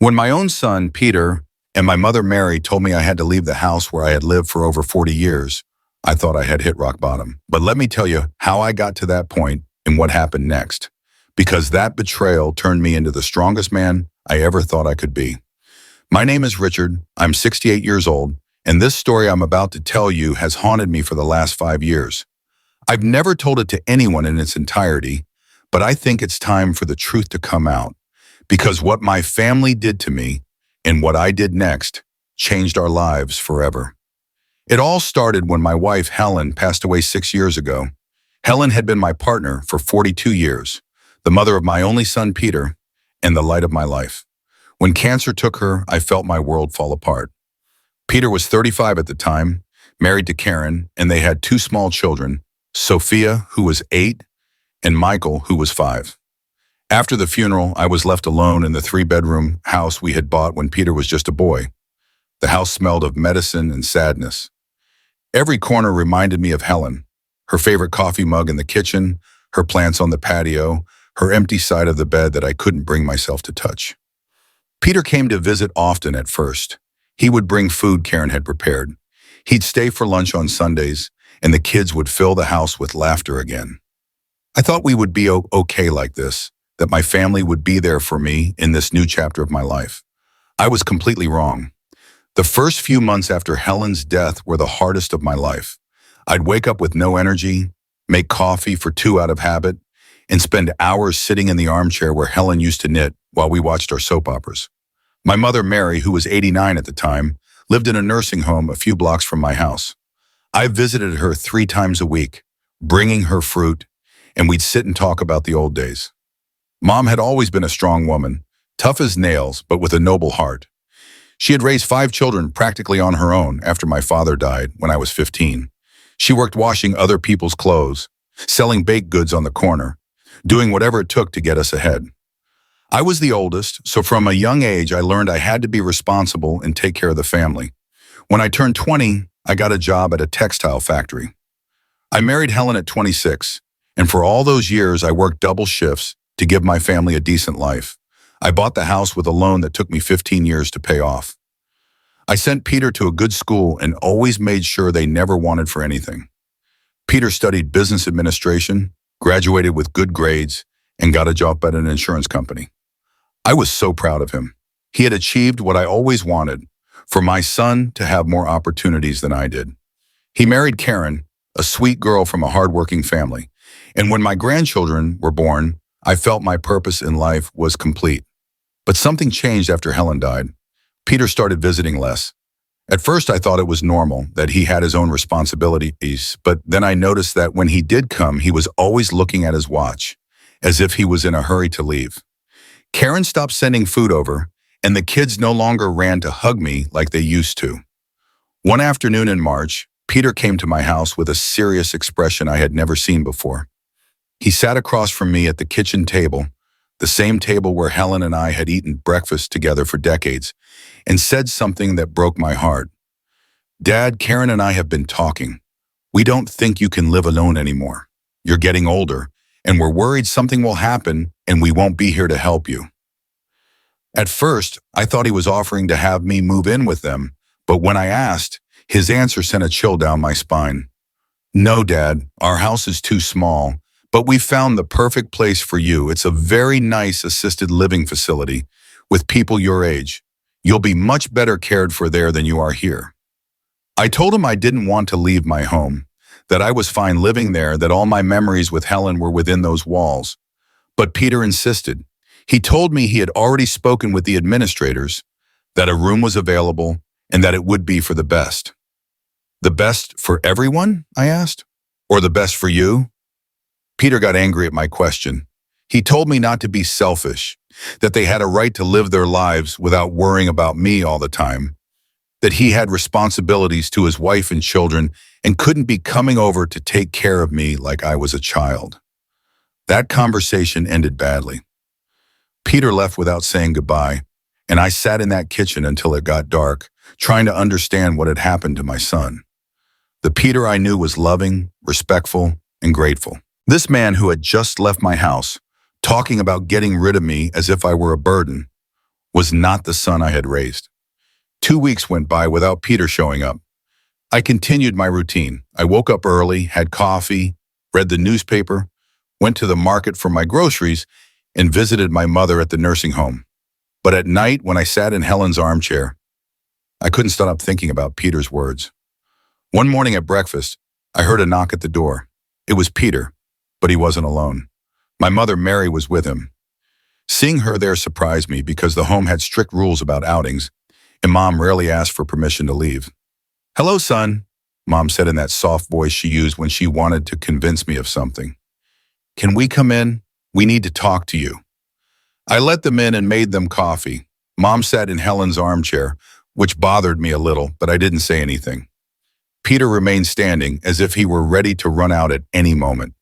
When my own son, Peter, and my mother, Mary, told me I had to leave the house where I had lived for over 40 years, I thought I had hit rock bottom. But let me tell you how I got to that point and what happened next. Because that betrayal turned me into the strongest man I ever thought I could be. My name is Richard, I'm 68 years old, and this story I'm about to tell you has haunted me for the last 5 years. I've never told it to anyone in its entirety, but I think it's time for the truth to come out. Because what my family did to me and what I did next changed our lives forever. It all started when my wife, Helen, passed away 6 years ago. Helen had been my partner for 42 years, the mother of my only son, Peter, and the light of my life. When cancer took her, I felt my world fall apart. Peter was 35 at the time, married to Karen, and they had 2 small children, Sophia, who was 8, and Michael, who was 5. After the funeral, I was left alone in the 3-bedroom house we had bought when Peter was just a boy. The house smelled of medicine and sadness. Every corner reminded me of Helen, her favorite coffee mug in the kitchen, her plants on the patio, her empty side of the bed that I couldn't bring myself to touch. Peter came to visit often at first. He would bring food Karen had prepared. He'd stay for lunch on Sundays, and the kids would fill the house with laughter again. I thought we would be okay like this, that my family would be there for me in this new chapter of my life. I was completely wrong. The first few months after Helen's death were the hardest of my life. I'd wake up with no energy, make coffee for 2 out of habit, and spend hours sitting in the armchair where Helen used to knit while we watched our soap operas. My mother, Mary, who was 89 at the time, lived in a nursing home a few blocks from my house. I visited her 3 times a week, bringing her fruit, and we'd sit and talk about the old days. Mom had always been a strong woman, tough as nails, but with a noble heart. She had raised 5 children practically on her own after my father died when I was 15. She worked washing other people's clothes, selling baked goods on the corner, doing whatever it took to get us ahead. I was the oldest, so from a young age I learned I had to be responsible and take care of the family. When I turned 20, I got a job at a textile factory. I married Helen at 26, and for all those years I worked double shifts to give my family a decent life. I bought the house with a loan that took me 15 years to pay off. I sent Peter to a good school and always made sure they never wanted for anything. Peter studied business administration, graduated with good grades, and got a job at an insurance company. I was so proud of him. He had achieved what I always wanted, for my son to have more opportunities than I did. He married Karen, a sweet girl from a hardworking family, and when my grandchildren were born, I felt my purpose in life was complete. But something changed after Helen died. Peter started visiting less. At first I thought it was normal, that he had his own responsibilities, but then I noticed that when he did come, he was always looking at his watch, as if he was in a hurry to leave. Karen stopped sending food over, and the kids no longer ran to hug me like they used to. One afternoon in March, Peter came to my house with a serious expression I had never seen before. He sat across from me at the kitchen table, the same table where Helen and I had eaten breakfast together for decades, and said something that broke my heart. "Dad, Karen and I have been talking. We don't think you can live alone anymore. You're getting older, and we're worried something will happen and we won't be here to help you." At first, I thought he was offering to have me move in with them, but when I asked, his answer sent a chill down my spine. "No, Dad, our house is too small, but we found the perfect place for you. It's a very nice assisted living facility with people your age. You'll be much better cared for there than you are here." I told him I didn't want to leave my home, that I was fine living there, that all my memories with Helen were within those walls. But Peter insisted. He told me he had already spoken with the administrators, that a room was available, and that it would be for the best. "The best for everyone?" I asked. "Or the best for you?" Peter got angry at my question. He told me not to be selfish, that they had a right to live their lives without worrying about me all the time, that he had responsibilities to his wife and children and couldn't be coming over to take care of me like I was a child. That conversation ended badly. Peter left without saying goodbye, and I sat in that kitchen until it got dark, trying to understand what had happened to my son. The Peter I knew was loving, respectful, and grateful. This man who had just left my house, talking about getting rid of me as if I were a burden, was not the son I had raised. 2 weeks went by without Peter showing up. I continued my routine. I woke up early, had coffee, read the newspaper, went to the market for my groceries, and visited my mother at the nursing home. But at night, when I sat in Helen's armchair, I couldn't stop thinking about Peter's words. One morning at breakfast, I heard a knock at the door. It was Peter, but he wasn't alone. My mother, Mary, was with him. Seeing her there surprised me because the home had strict rules about outings, and Mom rarely asked for permission to leave. "Hello, son," Mom said in that soft voice she used when she wanted to convince me of something. "Can we come in? We need to talk to you." I let them in and made them coffee. Mom sat in Helen's armchair, which bothered me a little, but I didn't say anything. Peter remained standing as if he were ready to run out at any moment.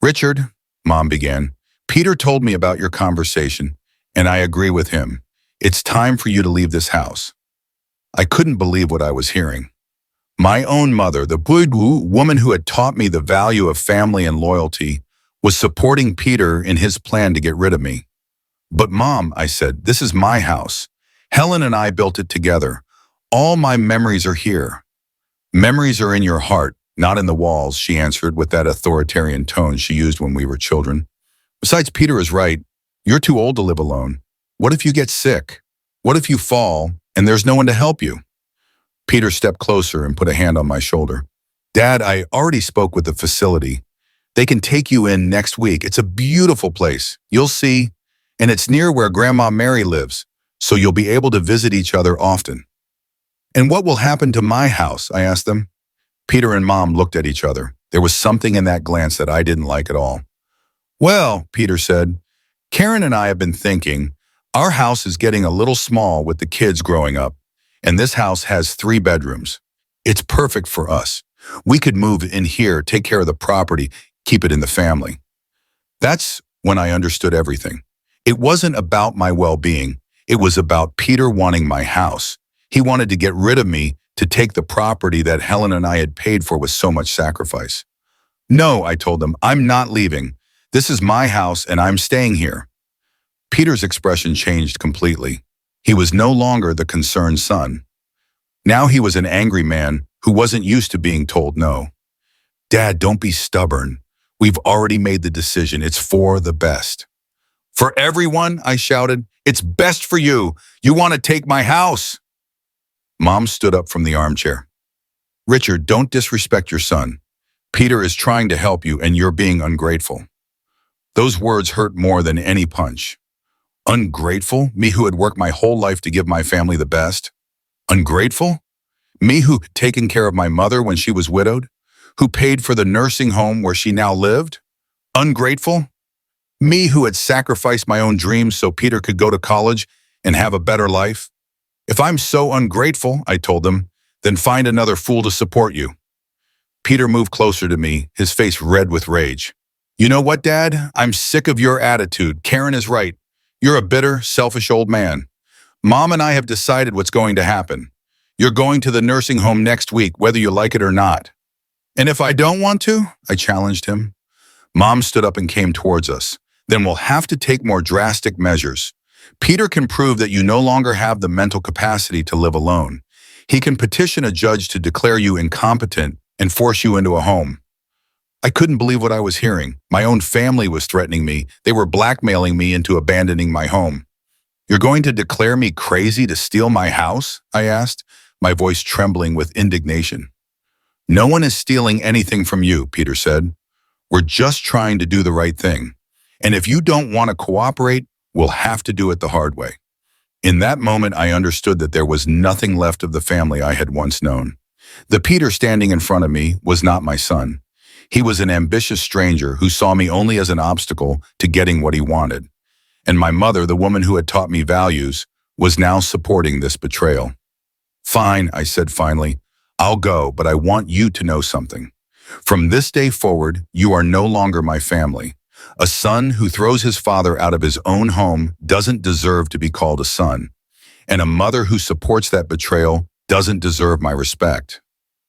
"Richard," Mom began, "Peter told me about your conversation, and I agree with him. It's time for you to leave this house." I couldn't believe what I was hearing. My own mother, the woman who had taught me the value of family and loyalty, was supporting Peter in his plan to get rid of me. "But Mom," I said, "this is my house. Helen and I built it together. All my memories are here." "Memories are in your heart, not in the walls," she answered with that authoritarian tone she used when we were children. "Besides, Peter is right. You're too old to live alone. What if you get sick? What if you fall and there's no one to help you?" Peter stepped closer and put a hand on my shoulder. "Dad, I already spoke with the facility. They can take you in next week. It's a beautiful place. You'll see. And it's near where Grandma Mary lives, so you'll be able to visit each other often." "And what will happen to my house?" I asked them. Peter and Mom looked at each other. There was something in that glance that I didn't like at all. "Well," Peter said, "Karen and I have been thinking. Our house is getting a little small with the kids growing up, and this house has 3 bedrooms. It's perfect for us. We could move in here, take care of the property, keep it in the family." That's when I understood everything. It wasn't about my well-being. It was about Peter wanting my house. He wanted to get rid of me to take the property that Helen and I had paid for with so much sacrifice. "No," I told him, "I'm not leaving. This is my house and I'm staying here." Peter's expression changed completely. He was no longer the concerned son. Now he was an angry man who wasn't used to being told no. "Dad, don't be stubborn. We've already made the decision. It's for the best." "For everyone," I shouted. "It's best for you. You want to take my house." Mom stood up from the armchair. "Richard, don't disrespect your son. Peter is trying to help you and you're being ungrateful." Those words hurt more than any punch. Ungrateful? Me who had worked my whole life to give my family the best? Ungrateful? Me who had taken care of my mother when she was widowed? Who paid for the nursing home where she now lived? Ungrateful? Me who had sacrificed my own dreams so Peter could go to college and have a better life? "If I'm so ungrateful," I told them, "then find another fool to support you." Peter moved closer to me, his face red with rage. "You know what, Dad? I'm sick of your attitude. Karen is right. You're a bitter, selfish old man. Mom and I have decided what's going to happen. You're going to the nursing home next week, whether you like it or not." "And if I don't want to?" I challenged him. Mom stood up and came towards us. "Then we'll have to take more drastic measures. Peter can prove that you no longer have the mental capacity to live alone. He can petition a judge to declare you incompetent and force you into a home." I couldn't believe what I was hearing. My own family was threatening me. They were blackmailing me into abandoning my home. "You're going to declare me crazy to steal my house?" I asked, my voice trembling with indignation. "No one is stealing anything from you," Peter said. "We're just trying to do the right thing. And if you don't want to cooperate, we'll have to do it the hard way." In that moment, I understood that there was nothing left of the family I had once known. The Peter standing in front of me was not my son. He was an ambitious stranger who saw me only as an obstacle to getting what he wanted. And my mother, the woman who had taught me values, was now supporting this betrayal. "Fine," I said finally. "I'll go, but I want you to know something. From this day forward, you are no longer my family. A son who throws his father out of his own home doesn't deserve to be called a son. And a mother who supports that betrayal doesn't deserve my respect."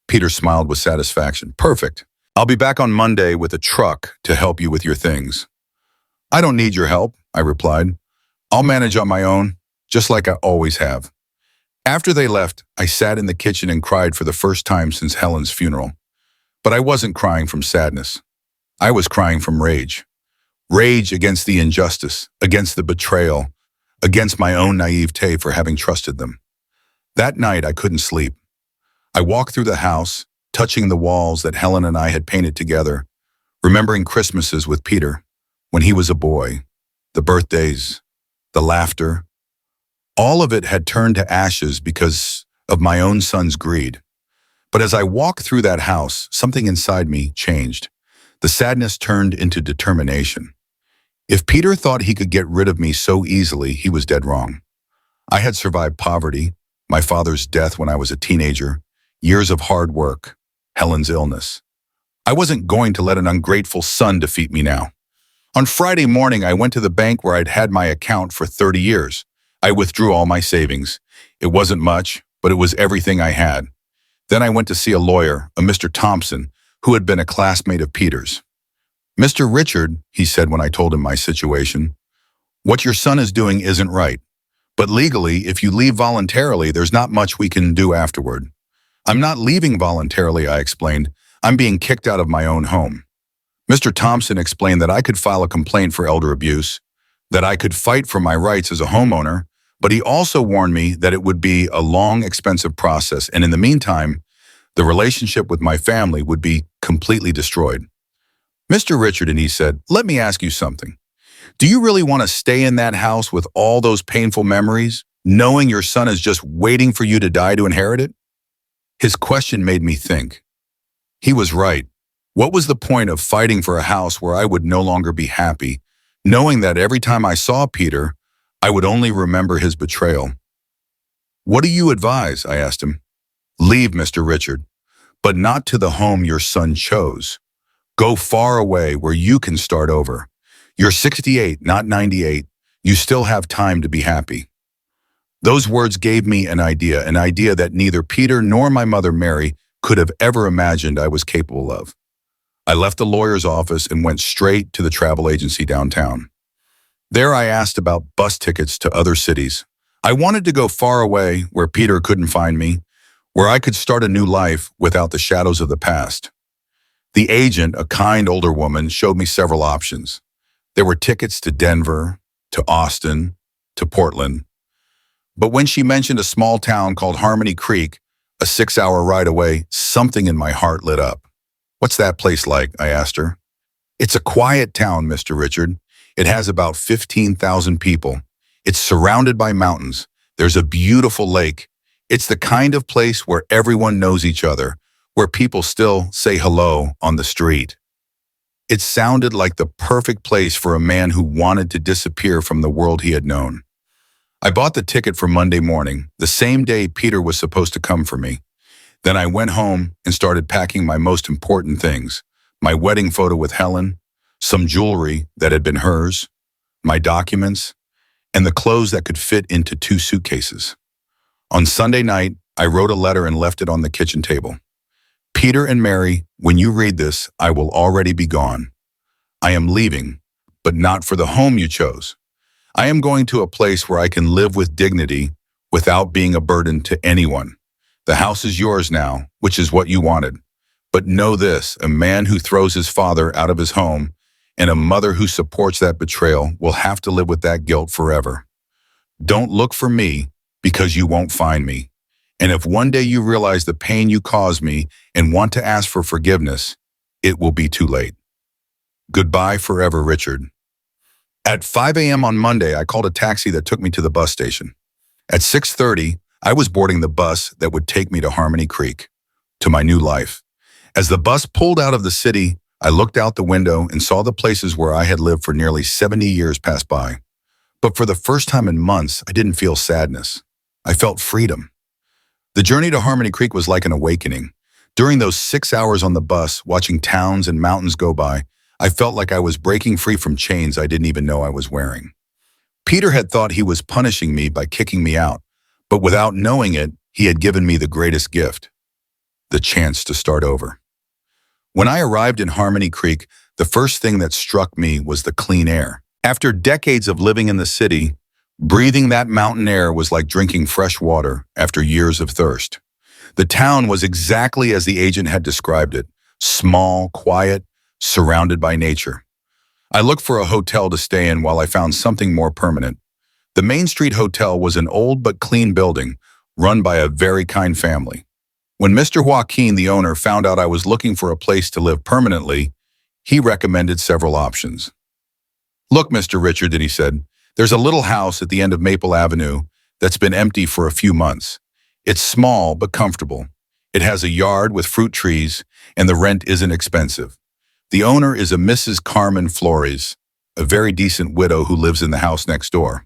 Peter smiled with satisfaction. "Perfect. I'll be back on Monday with a truck to help you with your things." "I don't need your help," I replied. "I'll manage on my own." just like I always have. After they left, I sat in the kitchen and cried for the first time since Helen's funeral. But I wasn't crying from sadness. I was crying from rage. Rage against the injustice, against the betrayal, against my own naivete for having trusted them. That night, I couldn't sleep. I walked through the house, touching the walls that Helen and I had painted together, remembering Christmases with Peter, when he was a boy, the birthdays, the laughter. All of it had turned to ashes because of my own son's greed. But as I walked through that house, something inside me changed. The sadness turned into determination. If Peter thought he could get rid of me so easily, he was dead wrong. I had survived poverty, my father's death when I was a teenager, years of hard work, Helen's illness. I wasn't going to let an ungrateful son defeat me now. On Friday morning, I went to the bank where I'd had my account for 30 years. I withdrew all my savings. It wasn't much, but it was everything I had. Then I went to see a lawyer, a Mr. Thompson, who had been a classmate of Peter's. "Mr. Richard," he said when I told him my situation, "what your son is doing isn't right. But legally, if you leave voluntarily, there's not much we can do afterward." "I'm not leaving voluntarily," I explained. "I'm being kicked out of my own home." Mr. Thompson explained that I could file a complaint for elder abuse, that I could fight for my rights as a homeowner, but he also warned me that it would be a long, expensive process, and in the meantime, the relationship with my family would be completely destroyed. "Mr. Richard," and he said, "let me ask you something. Do you really want to stay in that house with all those painful memories, knowing your son is just waiting for you to die to inherit it?" His question made me think. He was right. What was the point of fighting for a house where I would no longer be happy, knowing that every time I saw Peter, I would only remember his betrayal? "What do you advise?" I asked him. "Leave, Mr. Richard, but not to the home your son chose. Go far away where you can start over. You're 68, not 98. You still have time to be happy." Those words gave me an idea that neither Peter nor my mother Mary could have ever imagined I was capable of. I left the lawyer's office and went straight to the travel agency downtown. There I asked about bus tickets to other cities. I wanted to go far away where Peter couldn't find me, where I could start a new life without the shadows of the past. The agent, a kind older woman, showed me several options. There were tickets to Denver, to Austin, to Portland. But when she mentioned a small town called Harmony Creek, a 6-hour ride away, something in my heart lit up. "What's that place like?" I asked her. "It's a quiet town, Mr. Richard. It has about 15,000 people. It's surrounded by mountains. There's a beautiful lake. It's the kind of place where everyone knows each other, where people still say hello on the street." It sounded like the perfect place for a man who wanted to disappear from the world he had known. I bought the ticket for Monday morning, the same day Peter was supposed to come for me. Then I went home and started packing my most important things: my wedding photo with Helen, some jewelry that had been hers, my documents, and the clothes that could fit into 2 suitcases. On Sunday night, I wrote a letter and left it on the kitchen table. "Peter and Mary, when you read this, I will already be gone. I am leaving, but not for the home you chose. I am going to a place where I can live with dignity without being a burden to anyone. The house is yours now, which is what you wanted. But know this, a man who throws his father out of his home and a mother who supports that betrayal will have to live with that guilt forever. Don't look for me because you won't find me. And if one day you realize the pain you caused me and want to ask for forgiveness, it will be too late. Goodbye forever, Richard." At 5 a.m. on Monday, I called a taxi that took me to the bus station. At 6:30, I was boarding the bus that would take me to Harmony Creek, to my new life. As the bus pulled out of the city, I looked out the window and saw the places where I had lived for nearly 70 years pass by. But for the first time in months, I didn't feel sadness. I felt freedom. The journey to Harmony Creek was like an awakening. During those 6 hours on the bus, watching towns and mountains go by, I felt like I was breaking free from chains I didn't even know I was wearing. Peter had thought he was punishing me by kicking me out, but without knowing it, he had given me the greatest gift: the chance to start over. When I arrived in Harmony Creek, the first thing that struck me was the clean air. After decades of living in the city, Breathing that mountain air was like drinking fresh water after years of thirst. The town was exactly as the agent had described it, small, quiet, surrounded by nature. I looked for a hotel to stay in while I found something more permanent. The Main Street Hotel was an old but clean building, run by a very kind family. When Mr. Joaquin, the owner, found out I was looking for a place to live permanently, he recommended several options. "Look, Mr. Richard," he said, "there's a little house at the end of Maple Avenue that's been empty for a few months. It's small but comfortable. It has a yard with fruit trees, and the rent isn't expensive. The owner is a Mrs. Carmen Flores, a very decent widow who lives in the house next door."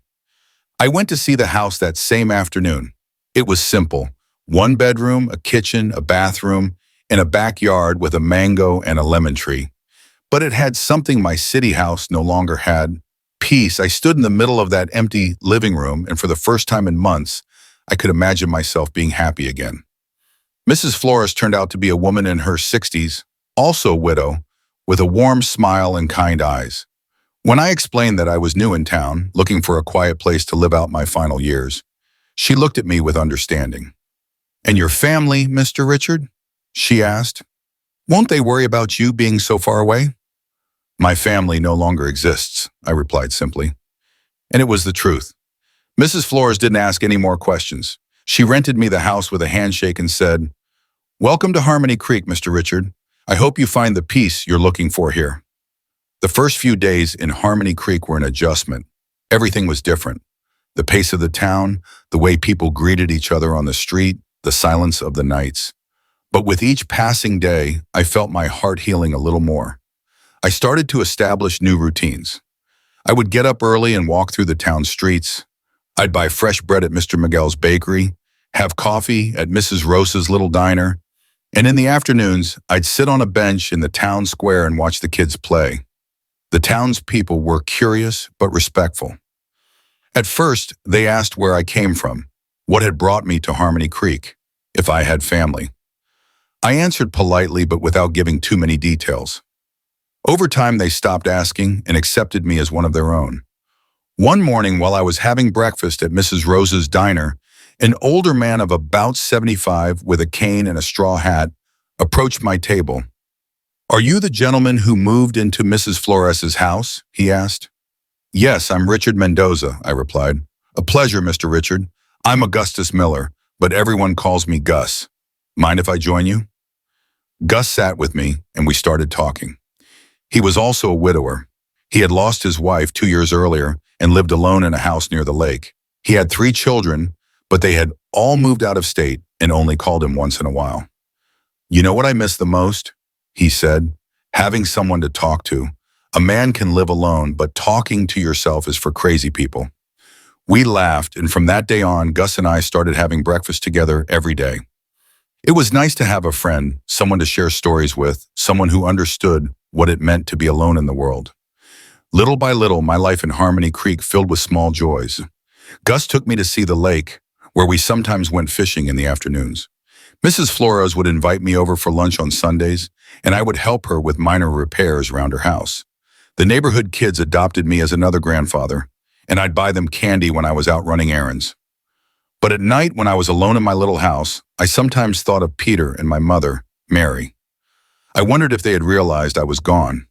I went to see the house that same afternoon. It was simple: one bedroom, a kitchen, a bathroom, and a backyard with a mango and a lemon tree. But it had something my city house no longer had: peace. I stood in the middle of that empty living room, and for the first time in months, I could imagine myself being happy again. Mrs. Flores turned out to be a woman in her 60s, also a widow, with a warm smile and kind eyes. When I explained that I was new in town, looking for a quiet place to live out my final years, she looked at me with understanding. "And your family, Mr. Richard?" she asked. "Won't they worry about you being so far away?" "My family no longer exists," I replied simply. And it was the truth. Mrs. Flores didn't ask any more questions. She rented me the house with a handshake and said, "Welcome to Harmony Creek, Mr. Richard. I hope you find the peace you're looking for here." The first few days in Harmony Creek were an adjustment. Everything was different. The pace of the town, the way people greeted each other on the street, the silence of the nights. But with each passing day, I felt my heart healing a little more. I started to establish new routines. I would get up early and walk through the town streets. I'd buy fresh bread at Mr. Miguel's bakery, have coffee at Mrs. Rosa's little diner, and in the afternoons, I'd sit on a bench in the town square and watch the kids play. The townspeople were curious but respectful. At first, they asked where I came from, what had brought me to Harmony Creek, if I had family. I answered politely but without giving too many details. Over time, they stopped asking and accepted me as one of their own. One morning, while I was having breakfast at Mrs. Rosa's diner, an older man of about 75 with a cane and a straw hat approached my table. "Are you the gentleman who moved into Mrs. Flores's house?" he asked. "Yes, I'm Richard Mendoza," I replied. "A pleasure, Mr. Richard. I'm Augustus Miller, but everyone calls me Gus. Mind if I join you?" Gus sat with me, and we started talking. He was also a widower. He had lost his wife 2 years earlier and lived alone in a house near the lake. He had 3 children, but they had all moved out of state and only called him once in a while. "You know what I miss the most?" he said. "Having someone to talk to. A man can live alone, but talking to yourself is for crazy people." We laughed, and from that day on, Gus and I started having breakfast together every day. It was nice to have a friend, someone to share stories with, someone who understood what it meant to be alone in the world. Little by little, my life in Harmony Creek filled with small joys. Gus took me to see the lake, where we sometimes went fishing in the afternoons. Mrs. Flores would invite me over for lunch on Sundays, and I would help her with minor repairs around her house. The neighborhood kids adopted me as another grandfather, and I'd buy them candy when I was out running errands. But at night, when I was alone in my little house, I sometimes thought of Peter and my mother, Mary. I wondered if they had realized I was gone,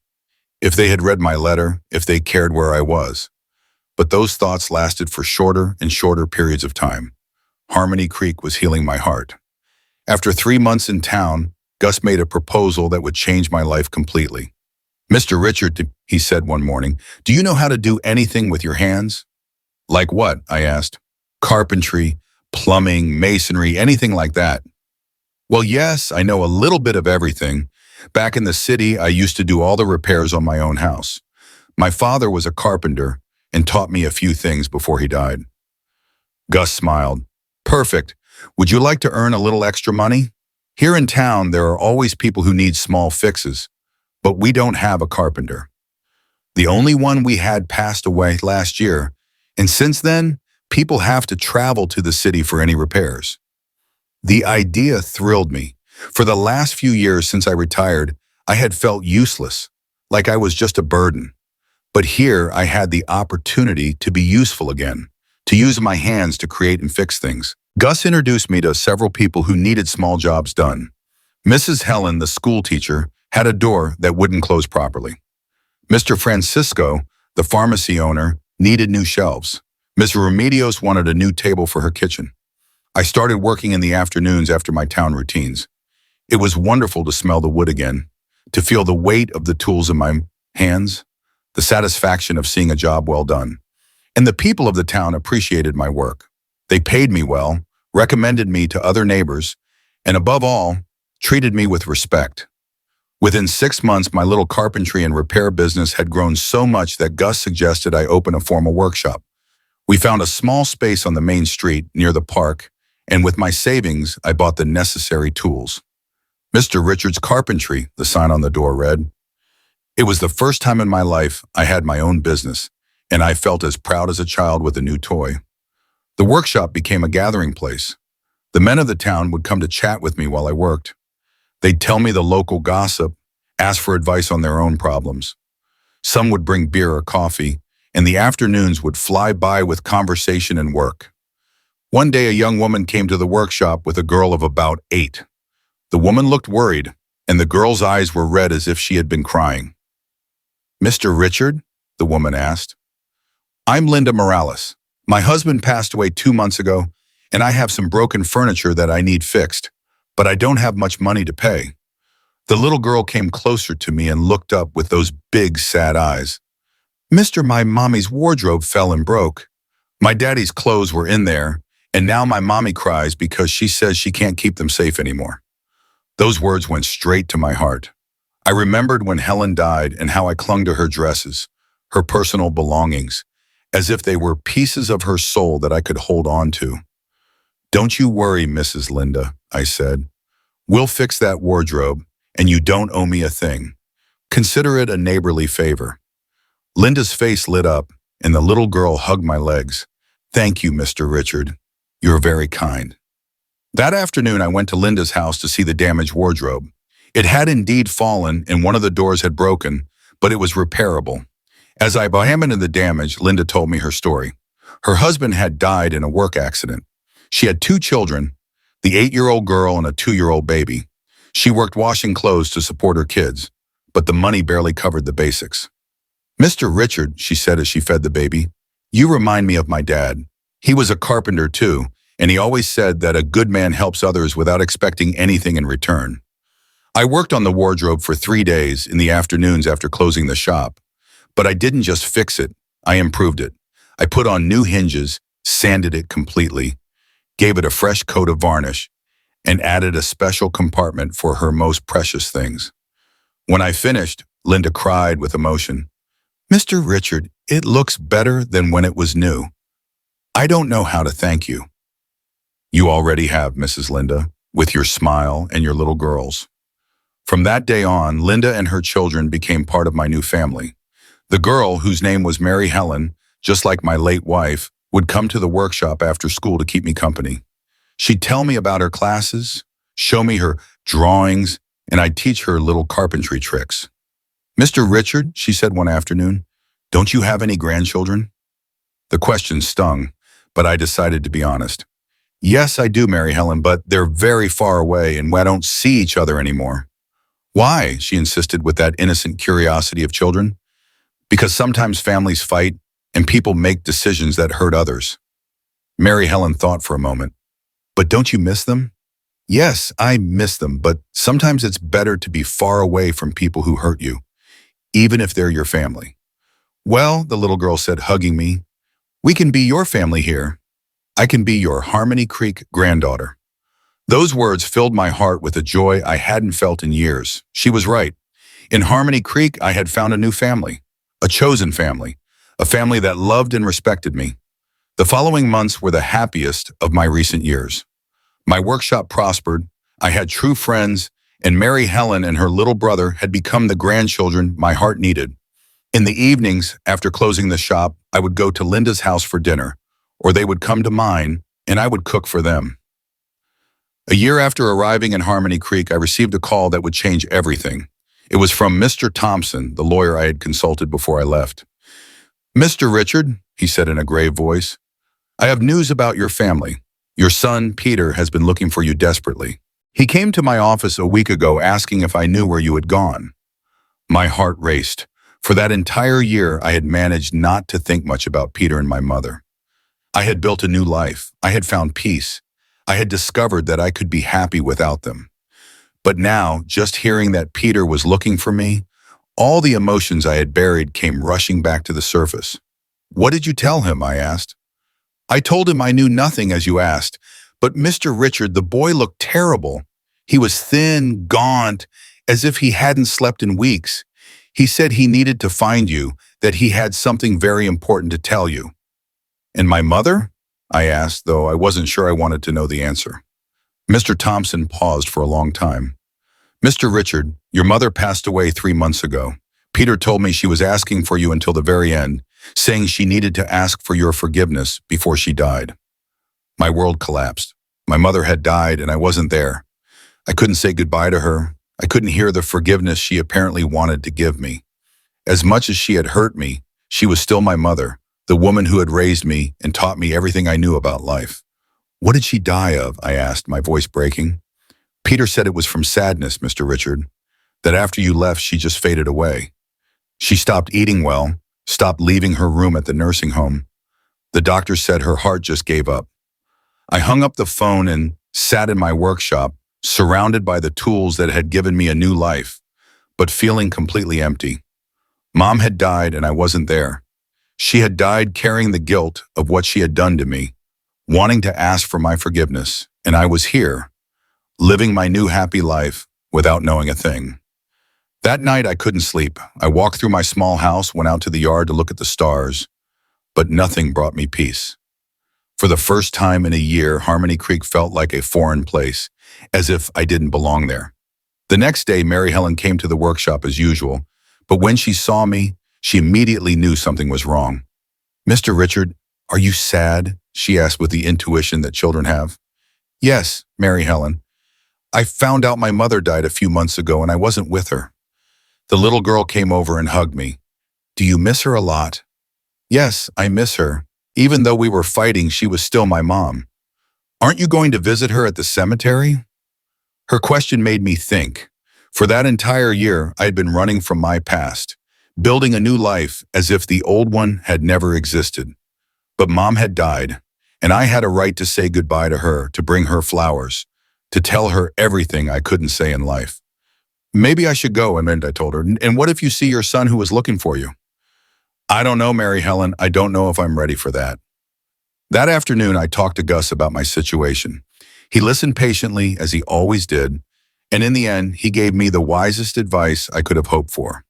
if they had read my letter, if they cared where I was. But those thoughts lasted for shorter and shorter periods of time. Harmony Creek was healing my heart. After 3 months in town, Gus made a proposal that would change my life completely. "Mr. Richard," he said one morning, "do you know how to do anything with your hands?" "Like what?" I asked. "Carpentry, plumbing, masonry, anything like that." "Well, yes, I know a little bit of everything. Back in the city, I used to do all the repairs on my own house. My father was a carpenter and taught me a few things before he died." Gus smiled. "Perfect. Would you like to earn a little extra money? Here in town, there are always people who need small fixes, but we don't have a carpenter. The only one we had passed away last year, and since then, people have to travel to the city for any repairs." The idea thrilled me. For the last few years since I retired, I had felt useless, like I was just a burden. But here I had the opportunity to be useful again, to use my hands to create and fix things. Gus introduced me to several people who needed small jobs done. Mrs. Helen, the school teacher, had a door that wouldn't close properly. Mr. Francisco, the pharmacy owner, needed new shelves. Ms. Remedios wanted a new table for her kitchen. I started working in the afternoons after my town routines. It was wonderful to smell the wood again, to feel the weight of the tools in my hands, the satisfaction of seeing a job well done. And the people of the town appreciated my work. They paid me well, recommended me to other neighbors, and above all, treated me with respect. Within 6 months, my little carpentry and repair business had grown so much that Gus suggested I open a formal workshop. We found a small space on the main street near the park, and with my savings, I bought the necessary tools. Mr. Richard's Carpentry, the sign on the door read. It was the first time in my life I had my own business, and I felt as proud as a child with a new toy. The workshop became a gathering place. The men of the town would come to chat with me while I worked. They'd tell me the local gossip, ask for advice on their own problems. Some would bring beer or coffee, and the afternoons would fly by with conversation and work. One day, a young woman came to the workshop with a girl of about 8. The woman looked worried, and the girl's eyes were red as if she had been crying. "Mr. Richard?" the woman asked. "I'm Linda Morales. My husband passed away 2 months ago, and I have some broken furniture that I need fixed, but I don't have much money to pay." The little girl came closer to me and looked up with those big, sad eyes. "Mister, my mommy's wardrobe fell and broke. My daddy's clothes were in there, and now my mommy cries because she says she can't keep them safe anymore." Those words went straight to my heart. I remembered when Helen died and how I clung to her dresses, her personal belongings, as if they were pieces of her soul that I could hold on to. "Don't you worry, Mrs. Linda," I said. "We'll fix that wardrobe, and you don't owe me a thing. Consider it a neighborly favor." Linda's face lit up, and the little girl hugged my legs. "Thank you, Mr. Richard. You're very kind." That afternoon, I went to Linda's house to see the damaged wardrobe. It had indeed fallen, and one of the doors had broken, but it was repairable. As I examined the damage, Linda told me her story. Her husband had died in a work accident. She had 2 children, the 8-year-old girl and a 2-year-old baby. She worked washing clothes to support her kids, but the money barely covered the basics. "Mr. Richard," she said as she fed the baby, "you remind me of my dad. He was a carpenter too, and he always said that a good man helps others without expecting anything in return." I worked on the wardrobe for 3 days in the afternoons after closing the shop. But I didn't just fix it, I improved it. I put on new hinges, sanded it completely, gave it a fresh coat of varnish, and added a special compartment for her most precious things. When I finished, Linda cried with emotion. "Mr. Richard, it looks better than when it was new. I don't know how to thank you." "You already have, Mrs. Linda, with your smile and your little girls." From that day on, Linda and her children became part of my new family. The girl, whose name was Mary Helen, just like my late wife, would come to the workshop after school to keep me company. She'd tell me about her classes, show me her drawings, and I'd teach her little carpentry tricks. "Mr. Richard," she said one afternoon, "don't you have any grandchildren?" The question stung, but I decided to be honest. "Yes, I do, Mary Helen, but they're very far away and I don't see each other anymore." "Why?" she insisted with that innocent curiosity of children. "Because sometimes families fight and people make decisions that hurt others." Mary Helen thought for a moment. "But don't you miss them?" "Yes, I miss them, but sometimes it's better to be far away from people who hurt you, even if they're your family." "Well," the little girl said, hugging me, "we can be your family here. I can be your Harmony Creek granddaughter." Those words filled my heart with a joy I hadn't felt in years. She was right. In Harmony Creek, I had found a new family, a chosen family, a family that loved and respected me. The following months were the happiest of my recent years. My workshop prospered, I had true friends, and Mary Helen and her little brother had become the grandchildren my heart needed. In the evenings, after closing the shop, I would go to Linda's house for dinner, or they would come to mine, and I would cook for them. A year after arriving in Harmony Creek, I received a call that would change everything. It was from Mr. Thompson, the lawyer I had consulted before I left. "Mr. Richard," he said in a grave voice, I have news about your family. Your son, Peter, has been looking for you desperately. He came to my office a week ago asking if I knew where you had gone. My heart raced. For that entire year, I had managed not to think much about Peter and my mother. I had built a new life. I had found peace. I had discovered that I could be happy without them. But now, just hearing that Peter was looking for me, all the emotions I had buried came rushing back to the surface. What did you tell him? I asked. I told him I knew nothing as you asked, but Mr. Richard, the boy looked terrible. He was thin, gaunt, as if he hadn't slept in weeks. He said he needed to find you, that he had something very important to tell you. And my mother? I asked, though I wasn't sure I wanted to know the answer. Mr. Thompson paused for a long time. Mr. Richard, your mother passed away 3 months ago. Peter told me she was asking for you until the very end, saying she needed to ask for your forgiveness before she died. My world collapsed. My mother had died and I wasn't there. I couldn't say goodbye to her. I couldn't hear the forgiveness she apparently wanted to give me. As much as she had hurt me, she was still my mother, the woman who had raised me and taught me everything I knew about life. What did she die of? I asked, my voice breaking. Peter said it was from sadness, Mr. Richard, that after you left, she just faded away. She stopped eating well, stopped leaving her room at the nursing home. The doctor said her heart just gave up. I hung up the phone and sat in my workshop, surrounded by the tools that had given me a new life, but feeling completely empty. Mom had died and I wasn't there. She had died carrying the guilt of what she had done to me, wanting to ask for my forgiveness, and I was here, living my new happy life without knowing a thing. That night I couldn't sleep. I walked through my small house, went out to the yard to look at the stars, but nothing brought me peace. For the first time in a year, Harmony Creek felt like a foreign place, as if I didn't belong there. The next day, Mary Helen came to the workshop as usual, but when she saw me, she immediately knew something was wrong. Mr. Richard, are you sad? She asked with the intuition that children have. Yes, Mary Helen. I found out my mother died a few months ago and I wasn't with her. The little girl came over and hugged me. Do you miss her a lot? Yes, I miss her. Even though we were fighting, she was still my mom. Aren't you going to visit her at the cemetery? Her question made me think. For that entire year, I had been running from my past, building a new life as if the old one had never existed. But Mom had died, and I had a right to say goodbye to her, to bring her flowers, to tell her everything I couldn't say in life. Maybe I should go, I told her. And what if you see your son who was looking for you? I don't know, Mary Helen. I don't know if I'm ready for that. That afternoon, I talked to Gus about my situation. He listened patiently, as he always did, and in the end, he gave me the wisest advice I could have hoped for.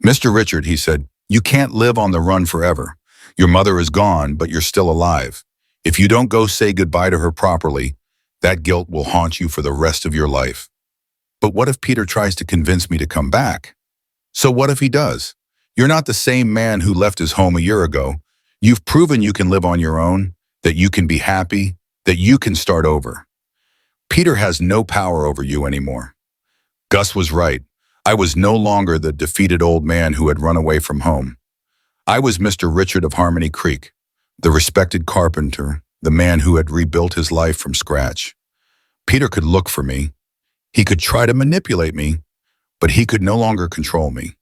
Mr. Richard, he said, you can't live on the run forever. Your mother is gone, but you're still alive. If you don't go say goodbye to her properly, that guilt will haunt you for the rest of your life. But what if Peter tries to convince me to come back? So what if he does? You're not the same man who left his home a year ago. You've proven you can live on your own, that you can be happy, that you can start over. Peter has no power over you anymore. Gus was right. I was no longer the defeated old man who had run away from home. I was Mr. Richard of Harmony Creek, the respected carpenter, the man who had rebuilt his life from scratch. Peter could look for me. He could try to manipulate me, but he could no longer control me.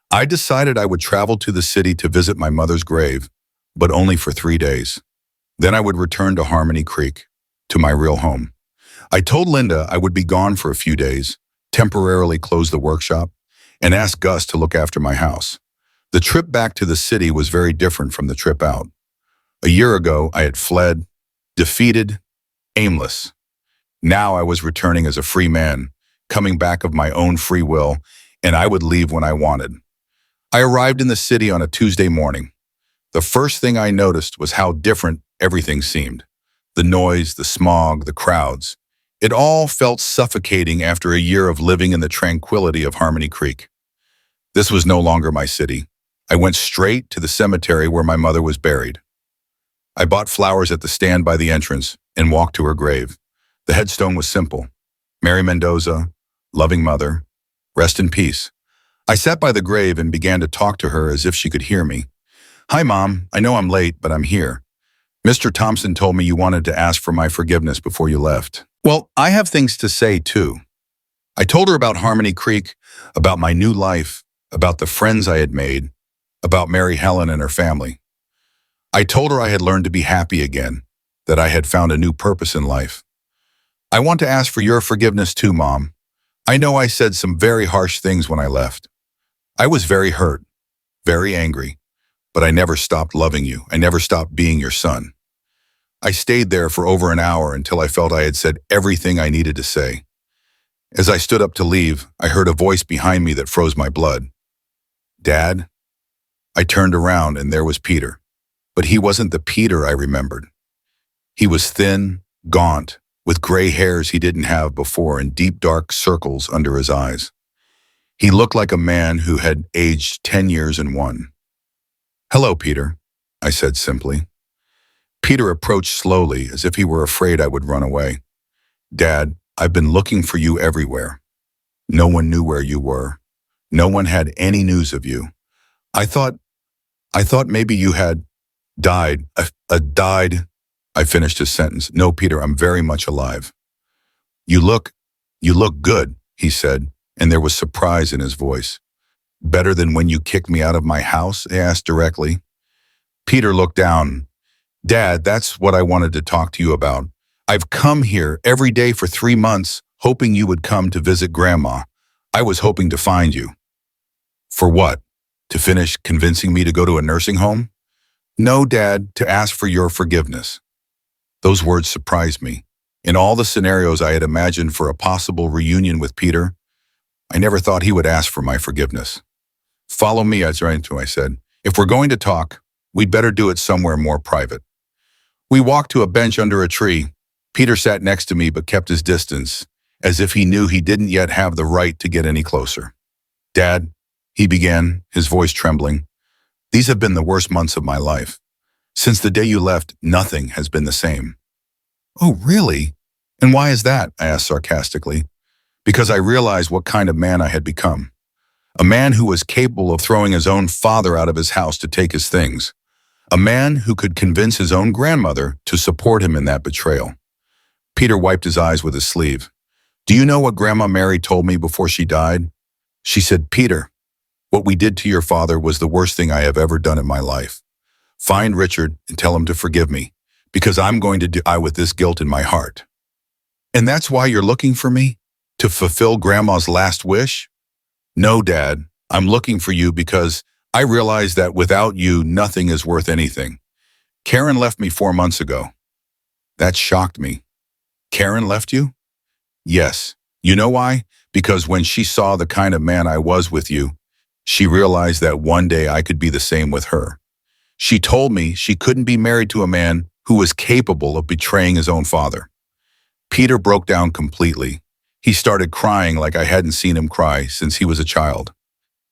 I decided I would travel to the city to visit my mother's grave, but only for 3 days. Then I would return to Harmony Creek, to my real home. I told Linda I would be gone for a few days, temporarily close the workshop, and ask Gus to look after my house. The trip back to the city was very different from the trip out. A year ago, I had fled, defeated, aimless. Now I was returning as a free man, coming back of my own free will, and I would leave when I wanted. I arrived in the city on a Tuesday morning. The first thing I noticed was how different everything seemed. The noise, the smog, the crowds. It all felt suffocating after a year of living in the tranquility of Harmony Creek. This was no longer my city. I went straight to the cemetery where my mother was buried. I bought flowers at the stand by the entrance and walked to her grave. The headstone was simple. Mary Mendoza, loving mother, rest in peace. I sat by the grave and began to talk to her as if she could hear me. Hi, Mom. I know I'm late, but I'm here. Mr. Thompson told me you wanted to ask for my forgiveness before you left. Well, I have things to say, too. I told her about Harmony Creek, about my new life, about the friends I had made, about Mary Helen and her family. I told her I had learned to be happy again, that I had found a new purpose in life. I want to ask for your forgiveness too, Mom. I know I said some very harsh things when I left. I was very hurt, very angry, but I never stopped loving you. I never stopped being your son. I stayed there for over an hour until I felt I had said everything I needed to say. As I stood up to leave, I heard a voice behind me that froze my blood. Dad? I turned around and there was Peter. But he wasn't the Peter I remembered. He was thin, gaunt, with gray hairs he didn't have before and deep dark circles under his eyes. He looked like a man who had aged 10 years in one. Hello, Peter, I said simply. Peter approached slowly as if he were afraid I would run away. Dad, I've been looking for you everywhere. No one knew where you were. No one had any news of you. I thought maybe you had died. Died. I finished his sentence. No, Peter, I'm very much alive. You look good, he said, and there was surprise in his voice. Better than when you kicked me out of my house? I asked directly. Peter looked down. Dad, that's what I wanted to talk to you about. I've come here every day for 3 months, hoping you would come to visit Grandma. I was hoping to find you. For what? To finish convincing me to go to a nursing home? No, Dad, to ask for your forgiveness. Those words surprised me. In all the scenarios I had imagined for a possible reunion with Peter, I never thought he would ask for my forgiveness. Follow me, I said. If we're going to talk, we'd better do it somewhere more private. We walked to a bench under a tree. Peter sat next to me but kept his distance, as if he knew he didn't yet have the right to get any closer. Dad, he began, his voice trembling, these have been the worst months of my life. Since the day you left, nothing has been the same. Oh, really? And why is that? I asked sarcastically. Because I realized what kind of man I had become. A man who was capable of throwing his own father out of his house to take his things. A man who could convince his own grandmother to support him in that betrayal. Peter wiped his eyes with his sleeve. Do you know what Grandma Mary told me before she died? She said, Peter, what we did to your father was the worst thing I have ever done in my life. Find Richard and tell him to forgive me, because I'm going to die with this guilt in my heart. And that's why you're looking for me? To fulfill Grandma's last wish? No, Dad, I'm looking for you because I realize that without you, nothing is worth anything. Karen left me 4 months ago. That shocked me. Karen left you? Yes. You know why? Because when she saw the kind of man I was with you, she realized that one day I could be the same with her. She told me she couldn't be married to a man who was capable of betraying his own father. Peter broke down completely. He started crying like I hadn't seen him cry since he was a child.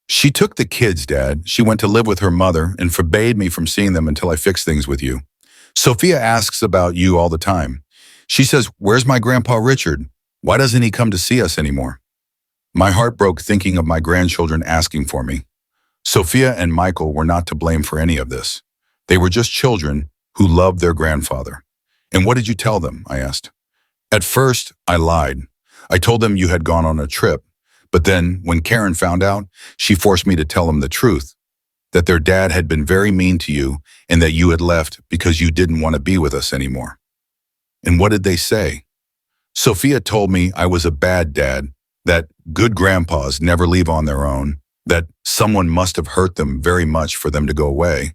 She took the kids, Dad. She went to live with her mother and forbade me from seeing them until I fixed things with you. Sophia asks about you all the time. She says, where's my Grandpa Richard? Why doesn't he come to see us anymore? My heart broke thinking of my grandchildren asking for me. Sophia and Michael were not to blame for any of this. They were just children who loved their grandfather. And what did you tell them? I asked. At first, I lied. I told them you had gone on a trip. But then, when Karen found out, she forced me to tell them the truth, that their dad had been very mean to you and that you had left because you didn't want to be with us anymore. And what did they say? Sophia told me I was a bad dad, that good grandpas never leave on their own, that someone must have hurt them very much for them to go away.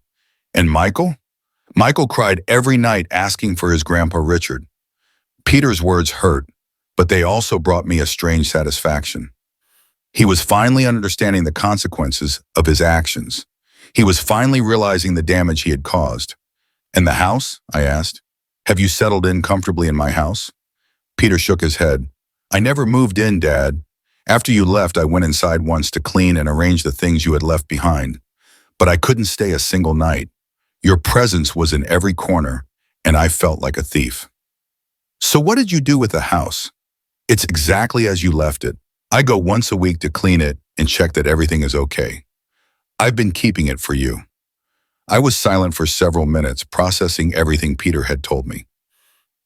And Michael? Michael cried every night asking for his Grandpa Richard. Peter's words hurt, but they also brought me a strange satisfaction. He was finally understanding the consequences of his actions. He was finally realizing the damage he had caused. And the house? I asked. Have you settled in comfortably in my house? Peter shook his head. I never moved in, Dad. After you left, I went inside once to clean and arrange the things you had left behind. But I couldn't stay a single night. Your presence was in every corner, and I felt like a thief. So what did you do with the house? It's exactly as you left it. I go once a week to clean it and check that everything is okay. I've been keeping it for you. I was silent for several minutes, processing everything Peter had told me.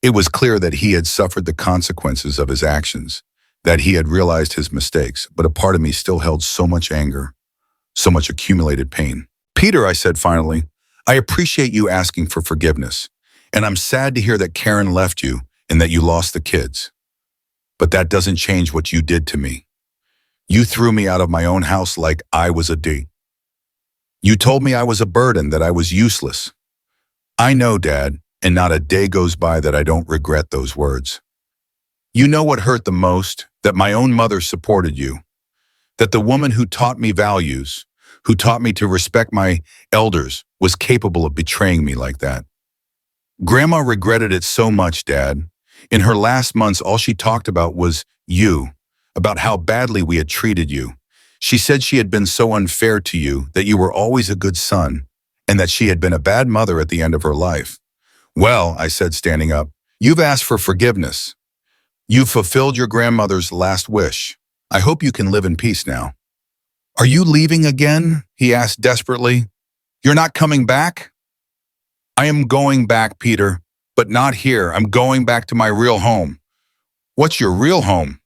It was clear that he had suffered the consequences of his actions, that he had realized his mistakes, but a part of me still held so much anger, so much accumulated pain. Peter, I said finally, I appreciate you asking for forgiveness, and I'm sad to hear that Karen left you and that you lost the kids. But that doesn't change what you did to me. You threw me out of my own house like I was a D. You told me I was a burden, that I was useless. I know, Dad, and not a day goes by that I don't regret those words. You know what hurt the most? That my own mother supported you. That the woman who taught me values, who taught me to respect my elders, was capable of betraying me like that. Grandma regretted it so much, Dad. In her last months, all she talked about was you, about how badly we had treated you. She said she had been so unfair to you, that you were always a good son, and that she had been a bad mother at the end of her life. Well, I said, standing up, you've asked for forgiveness. You've fulfilled your grandmother's last wish. I hope you can live in peace now. Are you leaving again? He asked desperately. You're not coming back? I am going back, Peter, but not here. I'm going back to my real home. What's your real home?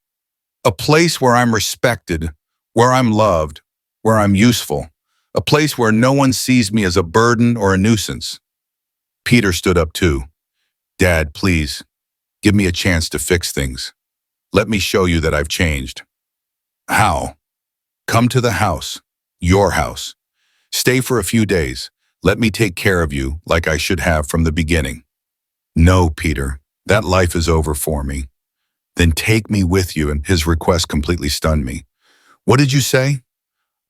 A place where I'm respected, where I'm loved, where I'm useful. A place where no one sees me as a burden or a nuisance. Peter stood up too. Dad, please, give me a chance to fix things. Let me show you that I've changed. How? Come to the house, your house. Stay for a few days. Let me take care of you like I should have from the beginning. No, Peter, that life is over for me. Then take me with you, and his request completely stunned me. What did you say?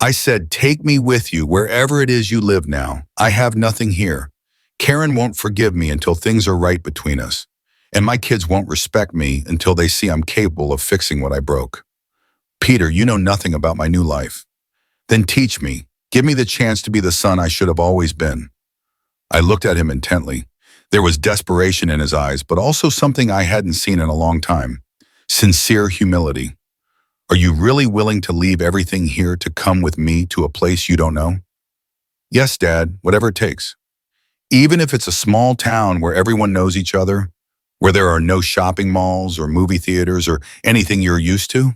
I said, take me with you wherever it is you live now. I have nothing here. Karen won't forgive me until things are right between us, and my kids won't respect me until they see I'm capable of fixing what I broke. Peter, you know nothing about my new life. Then teach me. Give me the chance to be the son I should have always been. I looked at him intently. There was desperation in his eyes, but also something I hadn't seen in a long time. Sincere humility. Are you really willing to leave everything here to come with me to a place you don't know? Yes, Dad, whatever it takes. Even if it's a small town where everyone knows each other, where there are no shopping malls or movie theaters or anything you're used to?